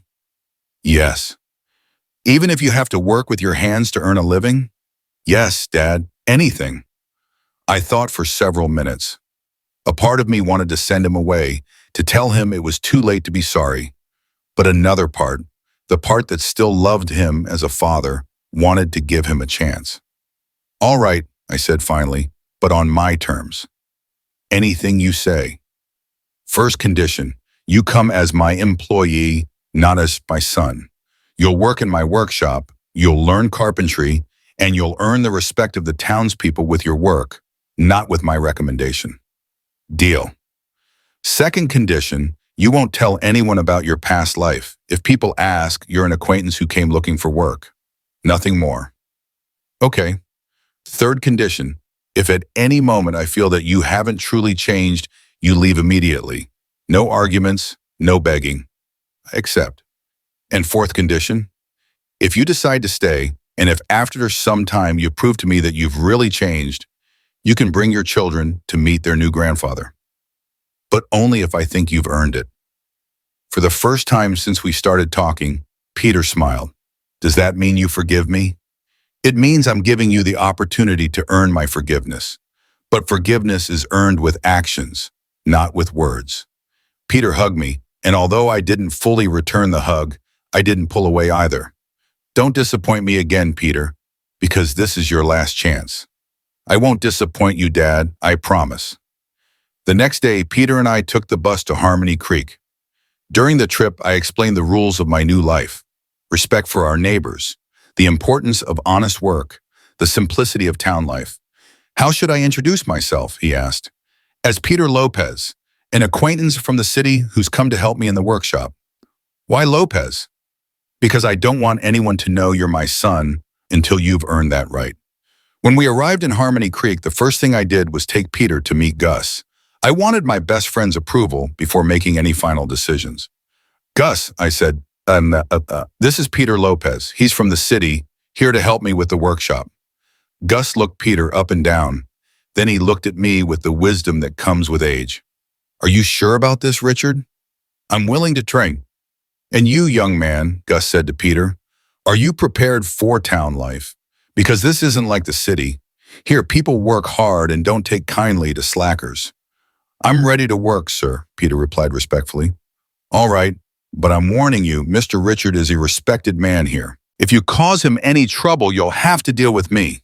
Yes. Even if you have to work with your hands to earn a living? Yes, Dad, anything. I thought for several minutes. A part of me wanted to send him away, to tell him it was too late to be sorry. But another part, the part that still loved him as a father, wanted to give him a chance. All right, I said finally, but on my terms. Anything you say. First condition, you come as my employee, not as my son. You'll work in my workshop, you'll learn carpentry, and you'll earn the respect of the townspeople with your work, not with my recommendation. Deal. Second condition, you won't tell anyone about your past life. If people ask, you're an acquaintance who came looking for work. Nothing more. Okay. Third condition, if at any moment I feel that you haven't truly changed, you leave immediately. No arguments, no begging. I accept. And fourth condition, if you decide to stay, and if after some time you prove to me that you've really changed, you can bring your children to meet their new grandfather. But only if I think you've earned it. For the first time since we started talking, Peter smiled. Does that mean you forgive me? It means I'm giving you the opportunity to earn my forgiveness. But forgiveness is earned with actions, not with words. Peter hugged me, and although I didn't fully return the hug, I didn't pull away either. Don't disappoint me again, Peter, because this is your last chance. I won't disappoint you, Dad, I promise. The next day, Peter and I took the bus to Harmony Creek. During the trip, I explained the rules of my new life. Respect for our neighbors, the importance of honest work, the simplicity of town life. How should I introduce myself, he asked. As Peter Lopez, an acquaintance from the city who's come to help me in the workshop. Why Lopez? Because I don't want anyone to know you're my son until you've earned that right. When we arrived in Harmony Creek, the first thing I did was take Peter to meet Gus. I wanted my best friend's approval before making any final decisions. Gus, I said, this is Peter Lopez. He's from the city, here to help me with the workshop. Gus looked Peter up and down. Then he looked at me with the wisdom that comes with age. Are you sure about this, Richard? I'm willing to train. And you, young man, Gus said to Peter, are you prepared for town life? Because this isn't like the city. Here, people work hard and don't take kindly to slackers. I'm ready to work, sir, Peter replied respectfully. All right, but I'm warning you, Mr. Richard is a respected man here. If you cause him any trouble, you'll have to deal with me.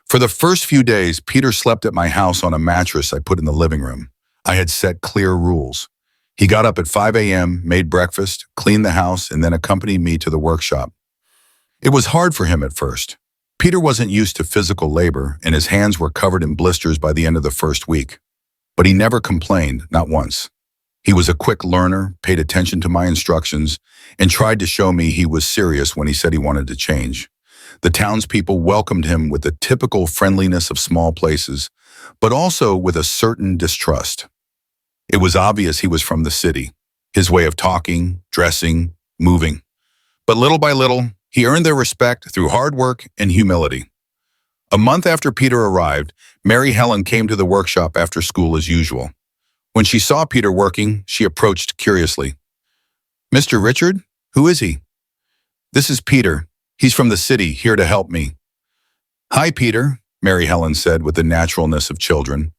For the first few days, Peter slept at my house on a mattress I put in the living room. I had set clear rules. He got up at 5 a.m., made breakfast, cleaned the house, and then accompanied me to the workshop. It was hard for him at first. Peter wasn't used to physical labor, and his hands were covered in blisters by the end of the first week. But he never complained, not once. He was a quick learner, paid attention to my instructions, and tried to show me he was serious when he said he wanted to change. The townspeople welcomed him with the typical friendliness of small places, but also with a certain distrust. It was obvious he was from the city, his way of talking, dressing, moving. But little by little, he earned their respect through hard work and humility. A month after Peter arrived, Mary Helen came to the workshop after school as usual. When she saw Peter working, she approached curiously. Mr. Richard? Who is he? This is Peter. He's from the city, here to help me. Hi, Peter, Mary Helen said with the naturalness of children.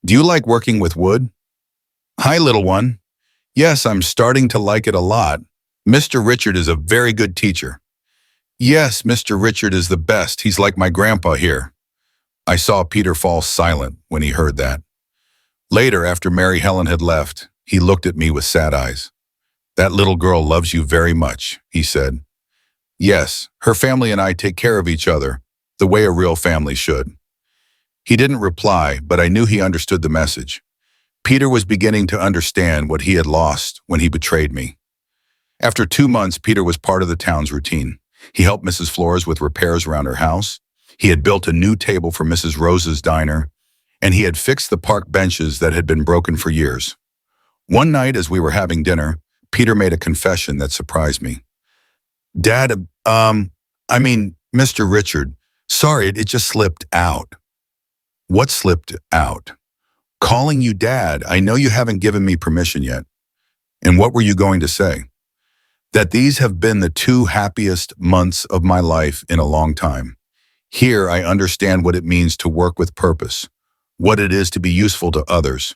Do you like working with wood? Hi, little one. Yes, I'm starting to like it a lot. Mr. Richard is a very good teacher. Yes, Mr. Richard is the best. He's like my grandpa here. I saw Peter fall silent when he heard that. Later, after Mary Helen had left, he looked at me with sad eyes. That little girl loves you very much, he said. Yes, her family and I take care of each other, the way a real family should. He didn't reply, but I knew he understood the message. Peter was beginning to understand what he had lost when he betrayed me. After 2 months, Peter was part of the town's routine. He helped Mrs. Flores with repairs around her house. He had built a new table for Mrs. Rose's diner, and he had fixed the park benches that had been broken for years. One night, as we were having dinner, Peter made a confession that surprised me. Dad, Mr. Richard, sorry, it just slipped out. What slipped out? Calling you Dad. I know you haven't given me permission yet. And what were you going to say? That these have been the 2 happiest months of my life in a long time. Here I understand what it means to work with purpose, what it is to be useful to others,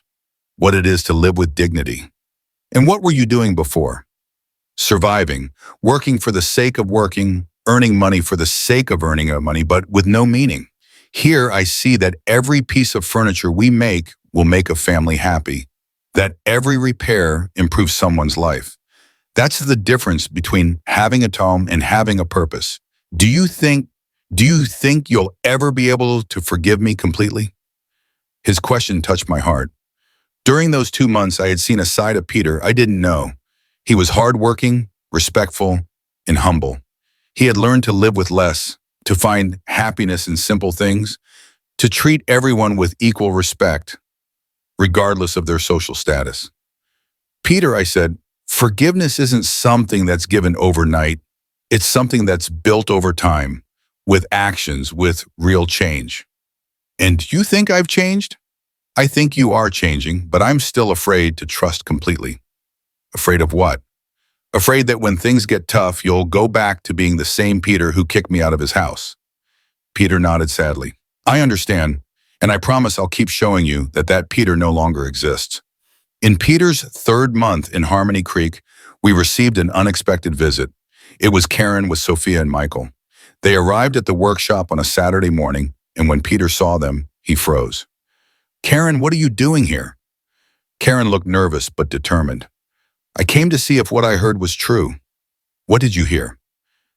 what it is to live with dignity. And what were you doing before? Surviving, working for the sake of working, earning money for the sake of earning money, but with no meaning. Here I see that every piece of furniture we make will make a family happy, that every repair improves someone's life. That's the difference between having a home and having a purpose. Do you think you'll ever be able to forgive me completely? His question touched my heart. During those 2 months, I had seen a side of Peter I didn't know. He was hardworking, respectful, and humble. He had learned to live with less, to find happiness in simple things, to treat everyone with equal respect, regardless of their social status. Peter, I said, forgiveness isn't something that's given overnight. It's something that's built over time, with actions, with real change. And you think I've changed? I think you are changing, but I'm still afraid to trust completely. Afraid of what? Afraid that when things get tough, you'll go back to being the same Peter who kicked me out of his house. Peter nodded sadly. I understand, and I promise I'll keep showing you that Peter no longer exists. In Peter's 3rd month in Harmony Creek, we received an unexpected visit. It was Karen with Sophia and Michael. They arrived at the workshop on a Saturday morning, and when Peter saw them, he froze. Karen, what are you doing here? Karen looked nervous but determined. I came to see if what I heard was true. What did you hear?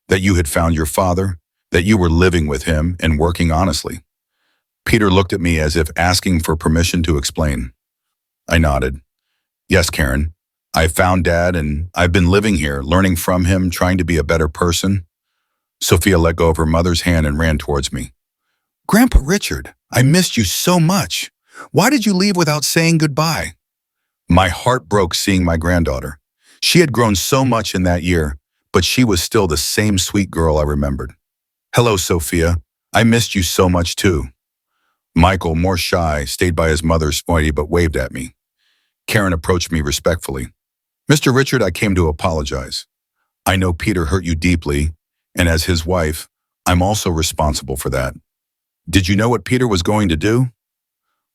That you had found your father, that you were living with him and working honestly. Peter looked at me as if asking for permission to explain. I nodded. Yes, Karen. I found Dad and I've been living here, learning from him, trying to be a better person. Sophia let go of her mother's hand and ran towards me. Grandpa Richard, I missed you so much. Why did you leave without saying goodbye? My heart broke seeing my granddaughter. She had grown so much in that year, but she was still the same sweet girl I remembered. Hello, Sophia. I missed you so much too. Michael, more shy, stayed by his mother's sweaty but waved at me. Karen approached me respectfully. Mr. Richard, I came to apologize. I know Peter hurt you deeply, and as his wife, I'm also responsible for that. Did you know what Peter was going to do?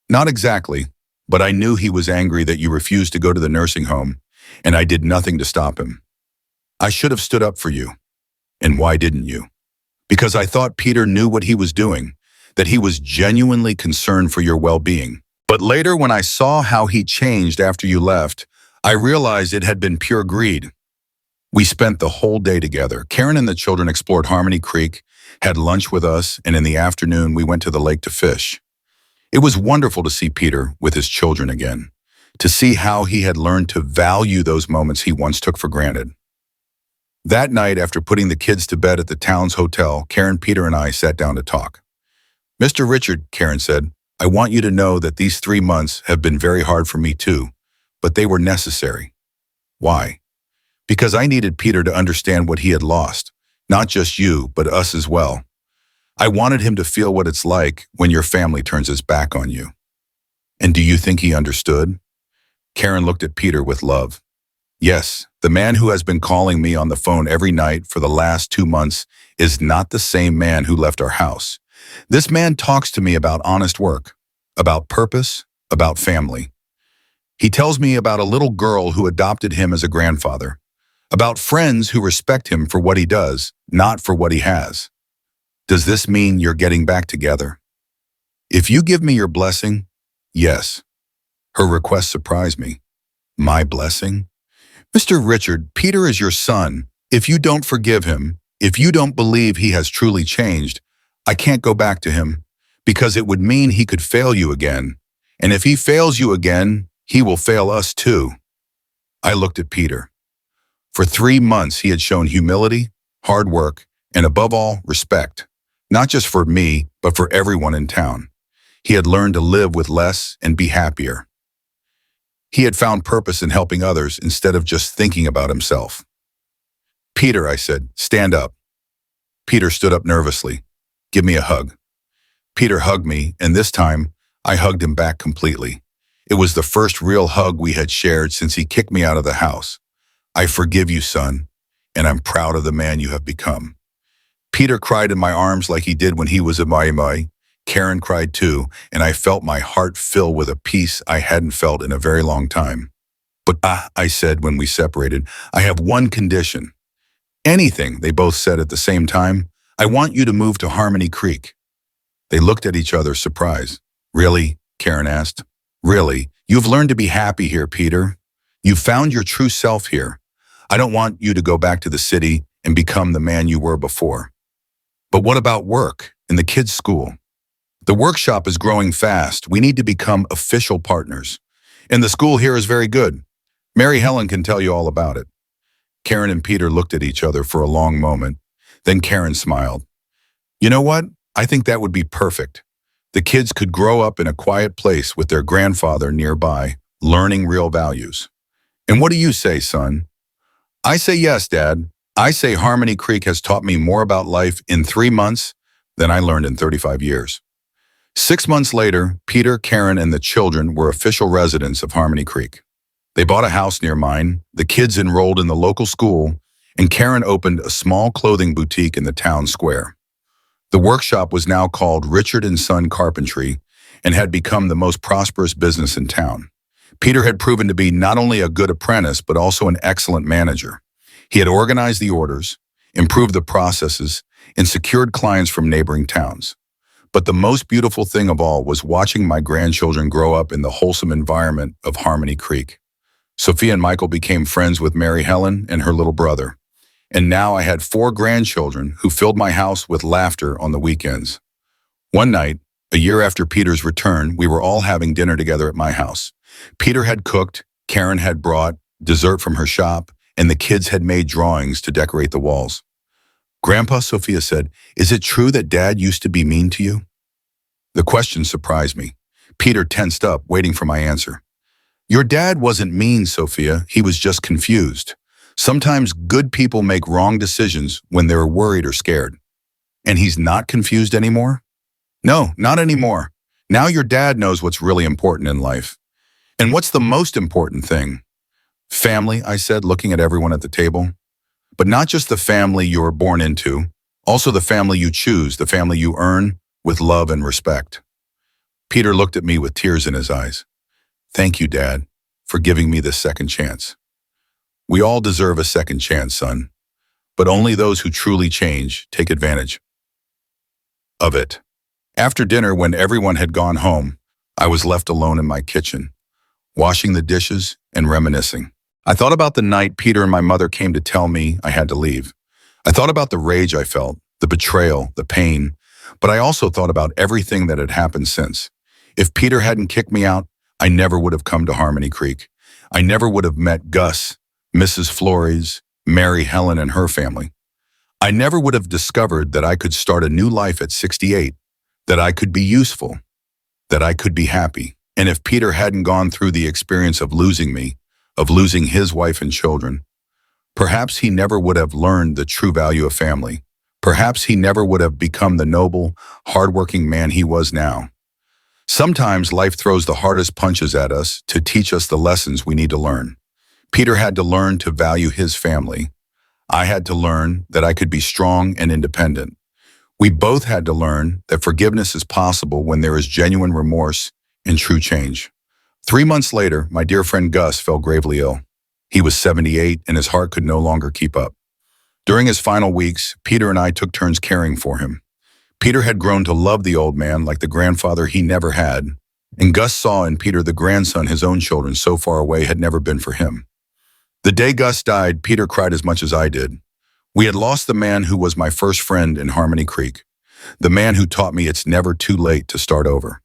Not exactly, but I knew he was angry that you refused to go to the nursing home, and I did nothing to stop him. I should have stood up for you. And why didn't you? Because I thought Peter knew what he was doing, that he was genuinely concerned for your well-being. But later, when I saw how he changed after you left, I realized it had been pure greed. We spent the whole day together. Karen and the children explored Harmony Creek, had lunch with us, and in the afternoon we went to the lake to fish. It was wonderful to see Peter with his children again, to see how he had learned to value those moments he once took for granted. That night, after putting the kids to bed at the town's hotel, Karen, Peter, and I sat down to talk. Mr. Richard, Karen said, I want you to know that these 3 months have been very hard for me too, but they were necessary. Why? Because I needed Peter to understand what he had lost, not just you, but us as well. I wanted him to feel what it's like when your family turns its back on you. And do you think he understood? Karen looked at Peter with love. Yes, the man who has been calling me on the phone every night for the last 2 months is not the same man who left our house. This man talks to me about honest work, about purpose, about family. He tells me about a little girl who adopted him as a grandfather, about friends who respect him for what he does, not for what he has. Does this mean you're getting back together? If you give me your blessing, yes. Her request surprised me. My blessing? Mr. Richard, Peter is your son. If you don't forgive him, if you don't believe he has truly changed, I can't go back to him, because it would mean he could fail you again. And if he fails you again, he will fail us too. I looked at Peter. For 3 months, he had shown humility, hard work, and above all, respect. Not just for me, but for everyone in town. He had learned to live with less and be happier. He had found purpose in helping others instead of just thinking about himself. Peter, I said, stand up. Peter stood up nervously. Give me a hug. Peter hugged me, and this time, I hugged him back completely. It was the first real hug we had shared since he kicked me out of the house. I forgive you, son, and I'm proud of the man you have become. Peter cried in my arms like he did when he was a Mai. Karen cried too, and I felt my heart fill with a peace I hadn't felt in a very long time. But I said when we separated, I have one condition. Anything, they both said at the same time. I want you to move to Harmony Creek. They looked at each other, surprised. Really? Karen asked. Really? You've learned to be happy here, Peter. You've found your true self here. I don't want you to go back to the city and become the man you were before. But what about work and the kids' school? The workshop is growing fast. We need to become official partners. And the school here is very good. Mary Helen can tell you all about it. Karen and Peter looked at each other for a long moment. Then Karen smiled. You know what? I think that would be perfect. The kids could grow up in a quiet place with their grandfather nearby, learning real values. And what do you say, son? I say yes, Dad. I say Harmony Creek has taught me more about life in 3 months than I learned in 35 years. 6 months later, Peter, Karen, and the children were official residents of Harmony Creek. They bought a house near mine, the kids enrolled in the local school, and Karen opened a small clothing boutique in the town square. The workshop was now called Richard & Son Carpentry and had become the most prosperous business in town. Peter had proven to be not only a good apprentice, but also an excellent manager. He had organized the orders, improved the processes, and secured clients from neighboring towns. But the most beautiful thing of all was watching my grandchildren grow up in the wholesome environment of Harmony Creek. Sophia and Michael became friends with Mary Helen and her little brother. And now I had 4 grandchildren who filled my house with laughter on the weekends. One night, a year after Peter's return, we were all having dinner together at my house. Peter had cooked, Karen had brought dessert from her shop, and the kids had made drawings to decorate the walls. Grandpa, Sophia said, is it true that Dad used to be mean to you? The question surprised me. Peter tensed up, waiting for my answer. Your dad wasn't mean, Sophia. He was just confused. Sometimes good people make wrong decisions when they're worried or scared. And he's not confused anymore? No, not anymore. Now your dad knows what's really important in life. And what's the most important thing? Family, I said, looking at everyone at the table. But not just the family you were born into, also the family you choose, the family you earn with love and respect. Peter looked at me with tears in his eyes. Thank you, Dad, for giving me this second chance. We all deserve a second chance, son, but only those who truly change take advantage of it. After dinner, when everyone had gone home, I was left alone in my kitchen, washing the dishes and reminiscing. I thought about the night Peter and my mother came to tell me I had to leave. I thought about the rage I felt, the betrayal, the pain, but I also thought about everything that had happened since. If Peter hadn't kicked me out, I never would have come to Harmony Creek. I never would have met Gus, Mrs. Flores, Mary Helen and her family. I never would have discovered that I could start a new life at 68, that I could be useful, that I could be happy. And if Peter hadn't gone through the experience of losing me, of losing his wife and children, perhaps he never would have learned the true value of family. Perhaps he never would have become the noble, hardworking man he was now. Sometimes life throws the hardest punches at us to teach us the lessons we need to learn. Peter had to learn to value his family. I had to learn that I could be strong and independent. We both had to learn that forgiveness is possible when there is genuine remorse and true change. 3 months later, my dear friend Gus fell gravely ill. He was 78 and his heart could no longer keep up. During his final weeks, Peter and I took turns caring for him. Peter had grown to love the old man like the grandfather he never had, and Gus saw in Peter the grandson his own children so far away had never been for him. The day Gus died, Peter cried as much as I did. We had lost the man who was my first friend in Harmony Creek, the man who taught me it's never too late to start over.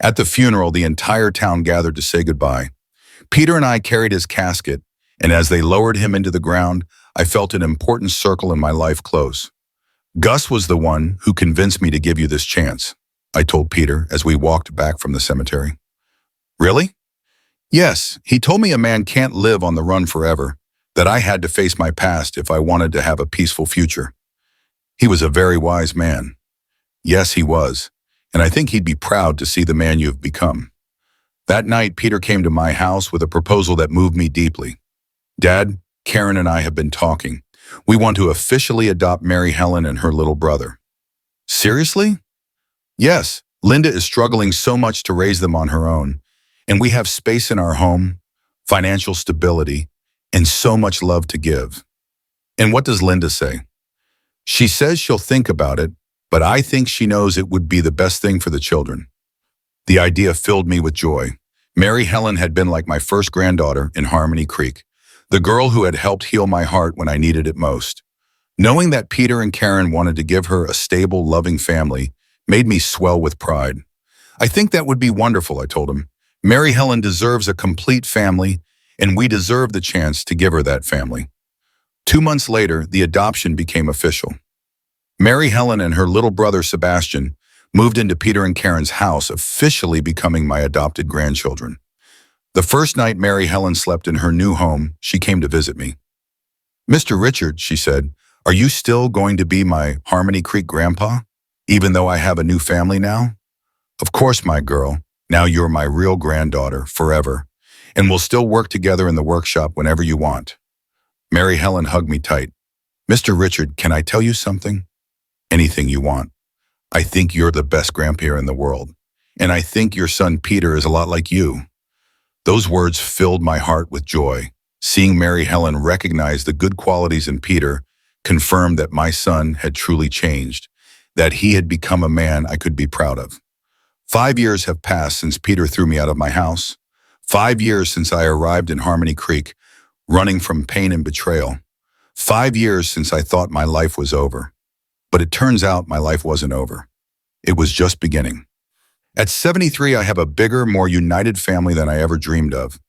At the funeral, the entire town gathered to say goodbye. Peter and I carried his casket, and as they lowered him into the ground, I felt an important circle in my life close. Gus was the one who convinced me to give you this chance, I told Peter as we walked back from the cemetery. Really? Yes, he told me a man can't live on the run forever, that I had to face my past if I wanted to have a peaceful future. He was a very wise man. Yes, he was, and I think he'd be proud to see the man you've become. That night, Peter came to my house with a proposal that moved me deeply. Dad, Karen and I have been talking. We want to officially adopt Mary Helen and her little brother. Seriously? Yes, Linda is struggling so much to raise them on her own, and we have space in our home, financial stability, and so much love to give. And what does Linda say? She says she'll think about it, but I think she knows it would be the best thing for the children. The idea filled me with joy. Mary Helen had been like my first granddaughter in Harmony Creek, the girl who had helped heal my heart when I needed it most. Knowing that Peter and Karen wanted to give her a stable, loving family made me swell with pride. I think that would be wonderful, I told him. Mary Helen deserves a complete family, and we deserve the chance to give her that family. 2 months later, the adoption became official. Mary Helen and her little brother Sebastian moved into Peter and Karen's house, officially becoming my adopted grandchildren. The first night Mary Helen slept in her new home, she came to visit me. Mr. Richard, she said, are you still going to be my Harmony Creek grandpa, even though I have a new family now? Of course, my girl. Now you're my real granddaughter, forever, and we'll still work together in the workshop whenever you want. Mary Helen hugged me tight. Mr. Richard, can I tell you something? Anything you want. I think you're the best grandpa in the world, and I think your son Peter is a lot like you. Those words filled my heart with joy. Seeing Mary Helen recognize the good qualities in Peter confirmed that my son had truly changed, that he had become a man I could be proud of. 5 years have passed since Peter threw me out of my house. 5 years since I arrived in Harmony Creek, running from pain and betrayal. 5 years since I thought my life was over. But it turns out my life wasn't over. It was just beginning. At 73, I have a bigger, more united family than I ever dreamed of.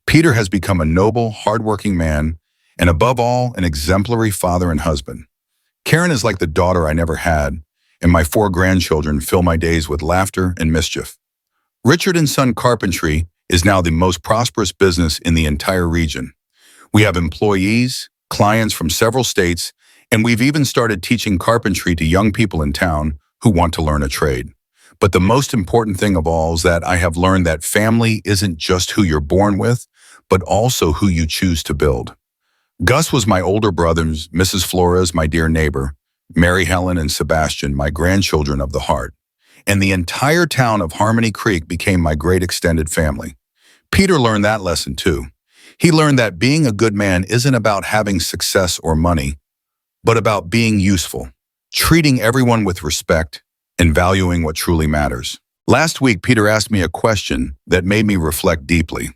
Peter has become a noble, hardworking man, and above all, an exemplary father and husband. Karen is like the daughter I never had, and my 4 grandchildren fill my days with laughter and mischief. Richard & Son Carpentry is now the most prosperous business in the entire region. We have employees, clients from several states, And we've even started teaching carpentry to young people in town who want to learn a trade. But the most important thing of all is that I have learned that family isn't just who you're born with, but also who you choose to build. Gus was my older brothers, Mrs. Flores, my dear neighbor, Mary Helen and Sebastian, my grandchildren of the heart. And the entire town of Harmony Creek became my great extended family. Peter learned that lesson too. He learned that being a good man isn't about having success or money, but about being useful, treating everyone with respect, and valuing what truly matters. Last week, Peter asked me a question that made me reflect deeply.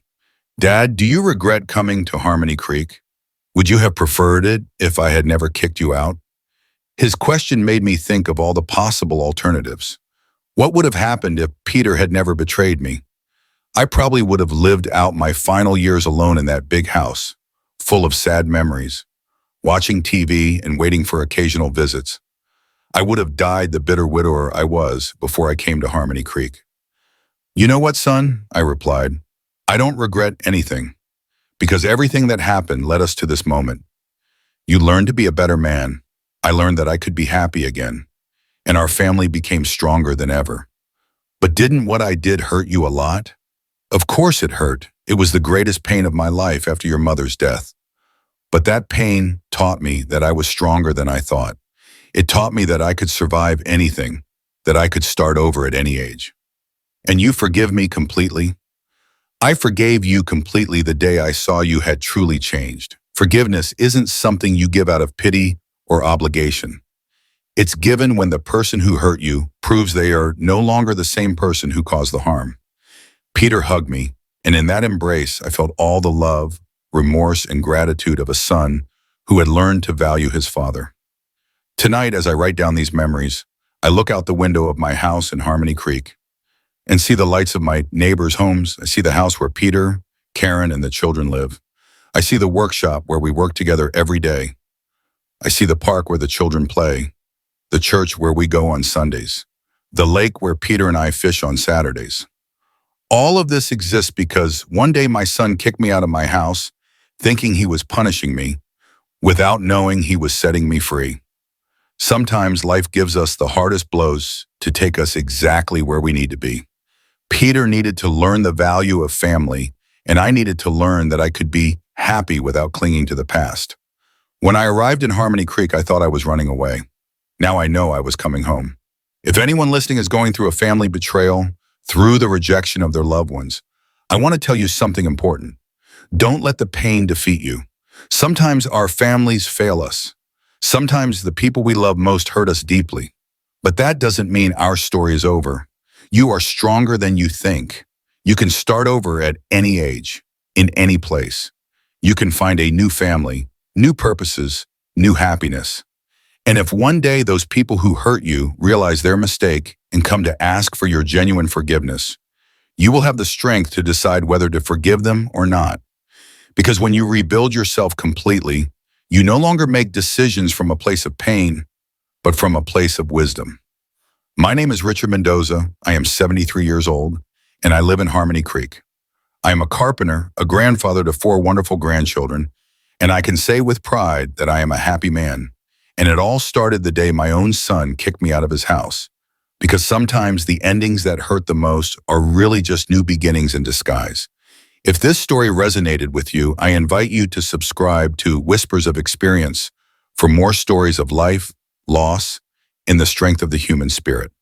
Dad, do you regret coming to Harmony Creek? Would you have preferred it if I had never kicked you out? His question made me think of all the possible alternatives. What would have happened if Peter had never betrayed me? I probably would have lived out my final years alone in that big house, full of sad memories, watching TV and waiting for occasional visits. I would have died the bitter widower I was before I came to Harmony Creek. You know what, son? I replied. I don't regret anything, because everything that happened led us to this moment. You learned to be a better man. I learned that I could be happy again, and our family became stronger than ever. But didn't what I did hurt you a lot? Of course it hurt. It was the greatest pain of my life after your mother's death. But that pain taught me that I was stronger than I thought. It taught me that I could survive anything, that I could start over at any age. And you forgive me completely? I forgave you completely the day I saw you had truly changed. Forgiveness isn't something you give out of pity or obligation. It's given when the person who hurt you proves they are no longer the same person who caused the harm. Peter hugged me, and in that embrace, I felt all the love, remorse, and gratitude of a son who had learned to value his father. Tonight, as I write down these memories, I look out the window of my house in Harmony Creek and see the lights of my neighbors' homes. I see the house where Peter, Karen, and the children live. I see the workshop where we work together every day. I see the park where the children play, the church where we go on Sundays, the lake where Peter and I fish on Saturdays. All of this exists because one day my son kicked me out of my house, thinking he was punishing me, without knowing he was setting me free. Sometimes life gives us the hardest blows to take us exactly where we need to be. Peter needed to learn the value of family, and I needed to learn that I could be happy without clinging to the past. When I arrived in Harmony Creek, I thought I was running away. Now I know I was coming home. If anyone listening is going through a family betrayal, through the rejection of their loved ones, I want to tell you something important. Don't let the pain defeat you. Sometimes our families fail us. Sometimes the people we love most hurt us deeply. But that doesn't mean our story is over. You are stronger than you think. You can start over at any age, in any place. You can find a new family, new purposes, new happiness. And if one day those people who hurt you realize their mistake and come to ask for your genuine forgiveness, you will have the strength to decide whether to forgive them or not. Because when you rebuild yourself completely, you no longer make decisions from a place of pain, but from a place of wisdom. My name is Richard Mendoza. I am 73 years old, and I live in Harmony Creek. I am a carpenter, a grandfather to 4 wonderful grandchildren, and I can say with pride that I am a happy man. And it all started the day my own son kicked me out of his house. Because sometimes the endings that hurt the most are really just new beginnings in disguise. If this story resonated with you, I invite you to subscribe to Whispers of Experience for more stories of life, loss, and the strength of the human spirit.